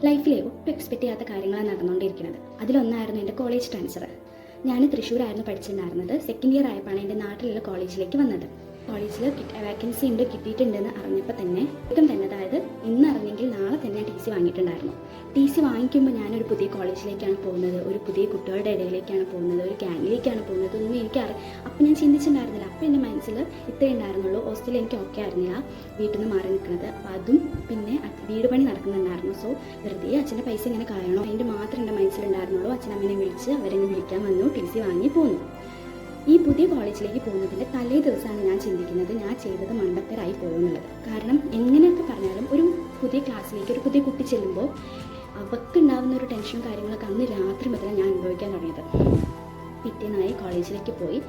ലൈഫിലെ ഒട്ടും എക്സ്പെക്ട് ചെയ്യാത്ത കാര്യങ്ങളാണ് നടന്നുകൊണ്ടിരിക്കുന്നത്. അതിലൊന്നായിരുന്നു എൻ്റെ കോളേജ് ട്രാൻസ്ഫർ. ഞാൻ തൃശ്ശൂരായിരുന്നു പഠിച്ചിട്ടുണ്ടായിരുന്നത്. സെക്കൻഡ് ഇയർ ആയപ്പോഴാണ് എൻ്റെ നാട്ടിലുള്ള കോളേജിലേക്ക് വന്നത്. കോളേജിൽ വേക്കൻസി ഉണ്ട്, കിട്ടിയിട്ടുണ്ടെന്ന് അറിഞ്ഞപ്പോൾ തന്നെ അതായത് ഇന്ന് അറിഞ്ഞെങ്കിൽ നാളെ തന്നെ ടി സി വാങ്ങിയിട്ടുണ്ടായിരുന്നു. ടി സി വാങ്ങിക്കുമ്പോൾ ഞാനൊരു പുതിയ കോളേജിലേക്കാണ് പോകുന്നത്, ഒരു പുതിയ കുട്ടികളുടെ ഇടയിലേക്കാണ് പോകുന്നത്, ഒരു ഗ്യാങ്ങിലേക്കാണ് പോകുന്നത് ഒന്നും എനിക്കറിയാം. അപ്പം ഞാൻ ചിന്തിച്ചിട്ടുണ്ടായിരുന്നില്ല. അപ്പം എൻ്റെ മനസ്സിൽ ഇത്രയേ ഉണ്ടായിരുന്നുള്ളൂ. ഹോസ്റ്റലിൽ എനിക്ക് ഓക്കെ ആയിരുന്നില്ല, വീട്ടിൽ നിന്ന് മാറി നിൽക്കുന്നത്. അപ്പോൾ അതും പിന്നെ വീട് പണി നടക്കുന്നുണ്ടായിരുന്നു. സോ വെറുതെ അച്ഛൻ്റെ പൈസ ഇങ്ങനെ കളയണോ, അതിൻ്റെ മാത്രമേ എൻ്റെ മനസ്സിലുണ്ടായിരുന്നുള്ളൂ. അച്ഛനമ്മനെ വിളിച്ച് അവരെന്നെ വിളിക്കാൻ വന്നു, ടി സി വാങ്ങി പോന്നു. ഈ പുതിയ കോളേജിലേക്ക് പോകുന്നതിൻ്റെ തലേ ദിവസമാണ് ഞാൻ ചിന്തിക്കുന്നത് ഞാൻ ചെയ്തത് മണ്ടത്തരായി പോകുന്നുള്ളത്. കാരണം എങ്ങനെയൊക്കെ പറഞ്ഞാലും ഒരു പുതിയ ക്ലാസ്സിലേക്ക് ഒരു പുതിയ കുട്ടി ചെല്ലുമ്പോൾ അവൾക്കുണ്ടാകുന്ന ഒരു ടെൻഷനും കാര്യങ്ങളൊക്കെ അന്ന് രാത്രി മുതലാണ് ഞാൻ അനുഭവിക്കാൻ തുടങ്ങിയത്. പിറ്റേന്നായി കോളേജിലേക്ക് പോയി.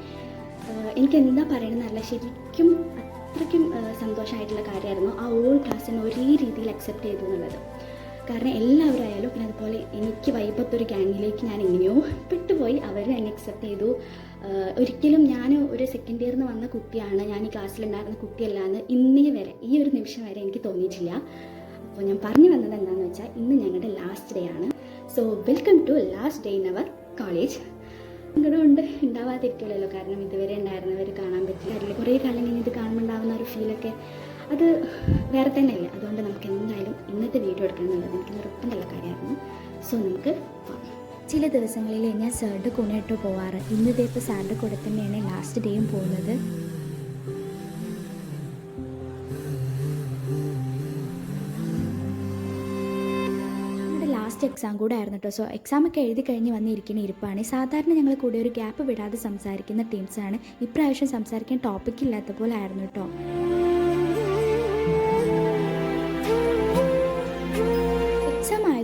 എനിക്ക് എന്താ പറയണമെന്നല്ല, ശരിക്കും അത്രയ്ക്കും സന്തോഷമായിട്ടുള്ള കാര്യമായിരുന്നു ആ ഓൾ ക്ലാസ്സിനെ ഒരേ രീതിയിൽ അക്സെപ്റ്റ് ചെയ്തു എന്നുള്ളത്. കാരണം എല്ലാവരും ആയാലും പിന്നെ അതുപോലെ എനിക്ക് വൈബത്തൊരു ഗ്യാങ്ങിലേക്ക് ഞാൻ എങ്ങനെയോ പെട്ടുപോയി. അവരും എന്നെ അക്സെപ്റ്റ് ചെയ്തു. ഒരിക്കലും ഞാൻ ഒരു സെക്കൻഡ് ഇയറിൽ നിന്ന് വന്ന കുട്ടിയാണ്, ഞാൻ ഈ ക്ലാസ്സിലുണ്ടായിരുന്ന കുട്ടിയല്ല എന്ന് ഇന്നേ വരെ ഈ ഒരു നിമിഷം വരെ എനിക്ക് തോന്നിയിട്ടില്ല. അപ്പോൾ ഞാൻ പറഞ്ഞു വന്നത് എന്താണെന്ന് വെച്ചാൽ ഇന്ന് ഞങ്ങളുടെ ലാസ്റ്റ് ഡേ ആണ്. So welcome to last day in our college. സങ്കടമുണ്ട്, ഉണ്ടാവാതിരിക്കില്ലല്ലോ. കാരണം ഇതുവരെ ഉണ്ടായിരുന്നവർ കാണാൻ പറ്റില്ല. കുറേ കാലം കഴിഞ്ഞ് ഇത് കാണുമ്പോൾ ഉണ്ടാകുന്ന ഒരു ഫീലൊക്കെ അത് വേറെ തന്നെയല്ലേ. അതുകൊണ്ട് നമുക്ക് എന്തായാലും ഇന്നത്തെ വീഡിയോ എടുക്കണം എന്നുള്ളത് എനിക്ക് നിർബന്ധമുള്ള കാര്യമായിരുന്നു. സോ നമുക്ക് ചില ദിവസങ്ങളിൽ ഞാൻ സാറിൻ്റെ കൂടെ പോവാറ്. ഇന്നത്തെ ഇപ്പോൾ സാറിൻ്റെ കൂടെ തന്നെയാണ് ലാസ്റ്റ് ഡേയും പോകുന്നത്. ലാസ്റ്റ് എക്സാം കൂടെ ആയിരുന്നു കേട്ടോ. സോ എക്സാമൊക്കെ എഴുതി കഴിഞ്ഞ് വന്നിരിക്കുന്ന ഇരിപ്പാണ്. സാധാരണ ഞങ്ങൾ കൂടെ ഒരു ഗ്യാപ്പ് വിടാതെ സംസാരിക്കുന്ന ടീംസാണ്. ഇപ്രാവശ്യം സംസാരിക്കാൻ ടോപ്പിക് ഇല്ലാത്ത പോലെ ആയിരുന്നു കേട്ടോ.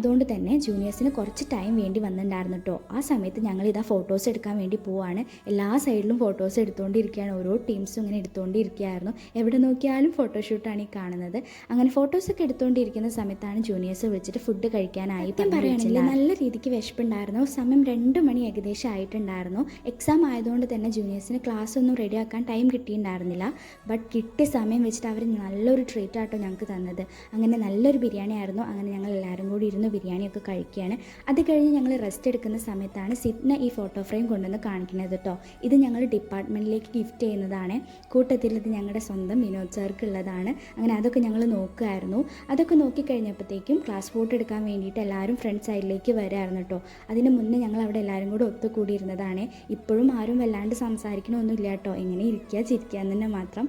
അതുകൊണ്ട് തന്നെ ജൂനിയേഴ്സിന് കുറച്ച് ടൈം വേണ്ടി വന്നിട്ടുണ്ടായിരുന്നു കേട്ടോ. ആ സമയത്ത് ഞങ്ങൾ ഇതാ ഫോട്ടോസ് എടുക്കാൻ വേണ്ടി പോവാണ്. എല്ലാ സൈഡിലും ഫോട്ടോസ് എടുത്തുകൊണ്ടിരിക്കുകയാണ്. ഓരോ ടീംസും ഇങ്ങനെ എടുത്തുകൊണ്ടിരിക്കുകയായിരുന്നു. എവിടെ നോക്കിയാലും ഫോട്ടോഷൂട്ടാണ് ഈ കാണുന്നത്. അങ്ങനെ ഫോട്ടോസൊക്കെ എടുത്തുകൊണ്ടിരിക്കുന്ന സമയത്താണ് ജൂനിയേഴ്സ് വിളിച്ചിട്ട് ഫുഡ് കഴിക്കാനായി പറയുകയാണെങ്കിൽ നല്ല രീതിക്ക് വിശപ്പുണ്ടായിരുന്നു. സമയം 2 മണി ഏകദേശം ആയിട്ടുണ്ടായിരുന്നു. എക്സാം ആയതുകൊണ്ട് തന്നെ ജൂനിയേഴ്സിന് ക്ലാസ് ഒന്നും റെഡിയാക്കാൻ ടൈം കിട്ടിയിട്ടുണ്ടായിരുന്നില്ല. ബട്ട് കിട്ടിയ സമയം വെച്ചിട്ട് അവർ നല്ലൊരു ട്രീറ്റ് ആട്ടോ ഞങ്ങൾക്ക് തന്നത്. അങ്ങനെ നല്ലൊരു ബിരിയാണി ആയിരുന്നു. അങ്ങനെ ഞങ്ങൾ എല്ലാവരും കൂടി ഇരുന്ന് ബിരിയാണിയൊക്കെ കഴിക്കുകയാണ്. അത് കഴിഞ്ഞ് ഞങ്ങൾ റെസ്റ്റ് എടുക്കുന്ന സമയത്താണ് സിപ്ന ഈ ഫോട്ടോ ഫ്രെയിം കൊണ്ടുവന്ന് കാണിക്കുന്നത് കേട്ടോ. ഇത് ഞങ്ങൾ ഡിപ്പാർട്ട്മെൻറ്റിലേക്ക് ഗിഫ്റ്റ് ചെയ്യുന്നതാണ്. കൂട്ടത്തിൽ ഇത് ഞങ്ങളുടെ സ്വന്തം വിനോദ് സാർക്ക് ഉള്ളതാണ്. അങ്ങനെ അതൊക്കെ ഞങ്ങൾ നോക്കുമായിരുന്നു. അതൊക്കെ നോക്കിക്കഴിഞ്ഞപ്പോഴത്തേക്കും ക്ലാസ് ഫോട്ടോ എടുക്കാൻ വേണ്ടിയിട്ട് എല്ലാവരും ഫ്രണ്ട് സൈഡിലേക്ക് വരായിരുന്നു കേട്ടോ. അതിന് മുന്നേ ഞങ്ങൾ അവിടെ എല്ലാവരും കൂടെ ഒത്തുകൂടിയിരുന്നതാണ്. ഇപ്പോഴും ആരും വല്ലാണ്ട് സംസാരിക്കണമൊന്നുമില്ല കേട്ടോ. എങ്ങനെ ഇരിക്കുക ചിരിക്കുക എന്ന് തന്നെ മാത്രം.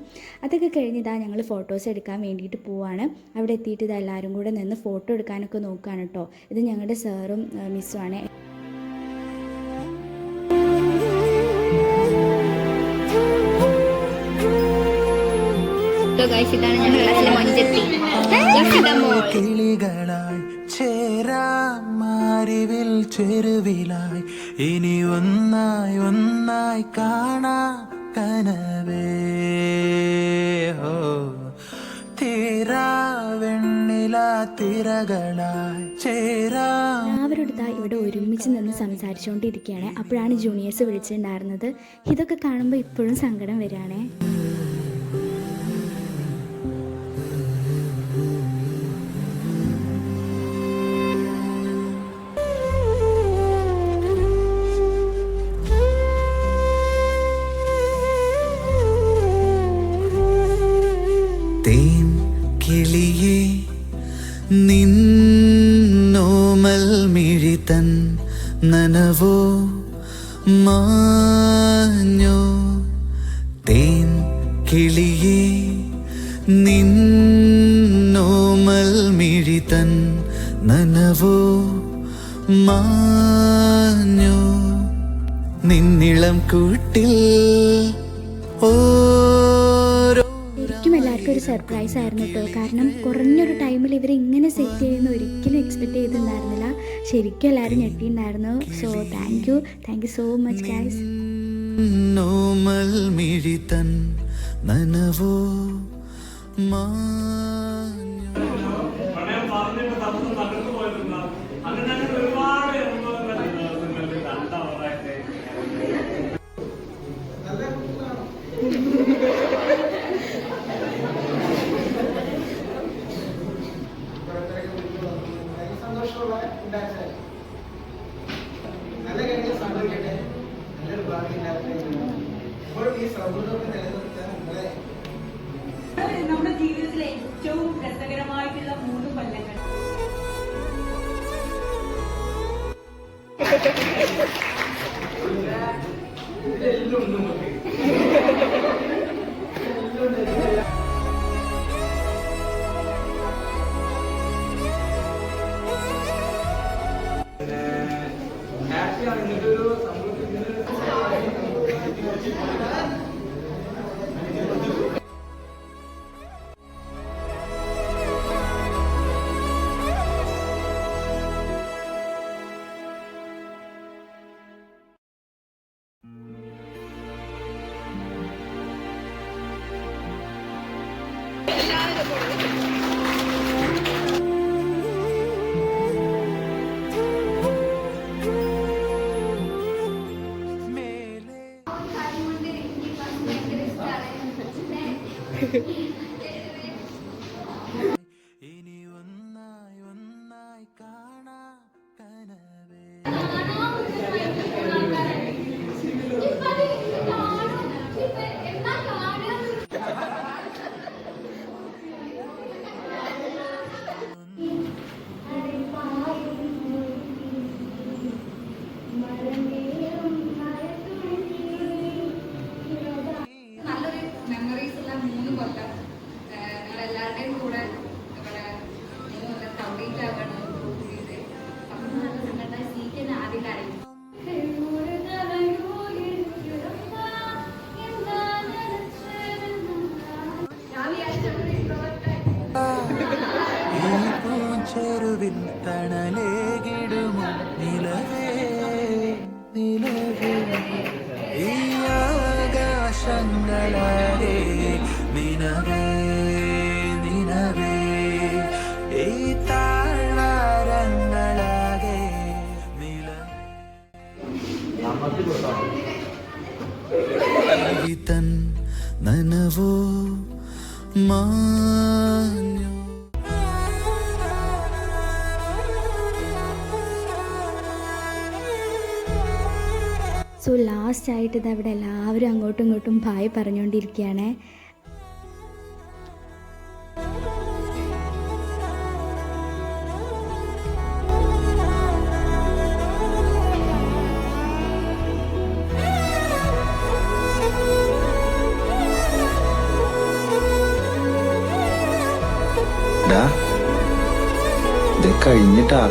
അതൊക്കെ കഴിഞ്ഞ് ഇതാ ഞങ്ങൾ ഫോട്ടോസ് എടുക്കാൻ വേണ്ടിയിട്ട് പോവാണ്. അവിടെ എത്തിയിട്ട് ഇതാ എല്ലാവരും കൂടെ നിന്ന് ഫോട്ടോ എടുക്കാനൊക്കെ നോക്കുകയാണ് കേട്ടോ. ഇത് ഞങ്ങളുടെ സാറും മിസ്സുമാണ്. കിളികളായി ചേരാമാരിവിൽ ചെരുവിലായി ഇനി ഒന്നായി ഒന്നായി കാണാ കനവേ ഹോ അവരുടെ ഇവിടെ ഒരുമിച്ച് നിന്ന് സംസാരിച്ചുകൊണ്ടിരിക്കുകയാണ്. അപ്പോഴാണ് ജൂനിയേഴ്സ് വിളിച്ചിട്ടുണ്ടായിരുന്നത്. ഇതൊക്കെ കാണുമ്പോൾ ഇപ്പോഴും സങ്കടം വരികയാണേ. തേൻ കിളിയേ നിന്നോമൽ മിഴിതൻ നനവോ മാഞ്ഞോ. തേൻ കിളിയേ നിന്നോമൽ മിഴിതൻ നനവോ മാഞ്ഞോ. നിന്നിളം കൂട്ടിൽ എല്ലാവർക്കും ഒരു സർപ്രൈസ് ആയിരുന്നു കേട്ടോ. കാരണം കുറഞ്ഞൊരു ടൈമിൽ ഇവർ ഇങ്ങനെ സെറ്റ് ചെയ്യുന്ന ഒരിക്കലും എക്സ്പെക്റ്റ് ചെയ്തിട്ടുണ്ടായിരുന്നില്ല. ശരിക്കും എല്ലാവരും ഞെട്ടിയിട്ടുണ്ടായിരുന്നു. So thank you so much guys. നോമൽ മിഴിതൻ നനവോ സന്തോഷമുള്ള ഉണ്ടാക്കാൻ നല്ല കാര്യങ്ങൾ സംഭവിക്കട്ടെ, നല്ലൊരു ഭാവി ഉണ്ടാകട്ടെ. എപ്പോഴും ഈ സൗഹൃദമൊക്കെ നിലനിർത്താൻ നമ്മുടെ ജീവിതത്തിലെ ഏറ്റവും രസകരമായിട്ടുള്ള 3 കൊല്ലങ്ങൾ. ഇതെല്ലാം ഉണ്ട് നമുക്ക്. ഹാപ്പിയാണ് ഇങ്ങനത്തെ ഒരു സംഭവത്തിൽ ഇനി ഒന്നായി ഒന്നായി കാണാ കനവേ നല്ലൊരു മെമ്മറീസ് ഉള്ള 3 കൊല്ലം ഞങ്ങളെല്ലാവരുടെയും കൂടെ ഇവിടെ 3 കൊല്ലം കംപ്ലീറ്റ് ആവാണ് ചെയ്ത്. അപ്പം നല്ല സങ്കടമായി സീറ്റ് ആദ്യം അറിയും. ഈ പൂച്ചെരുവിൽ തണലേകിടുമോ നിലവേ നിലവേ ഈ ആകാശങ്ങളാകെ നിനവേ നിനവേ ഈ താഴ്വാരങ്ങളാകെ നിലവേ തൻ നനവോ മാഞ്ഞു സോ ലാസ്റ്റ് ആയിട്ട് ഇത് അവിടെ എല്ലാവരും അങ്ങോട്ടും ഇങ്ങോട്ടും ബായ് പറഞ്ഞുകൊണ്ടിരിക്കുകയാണ്. ഇത് കഴിഞ്ഞിട്ടാ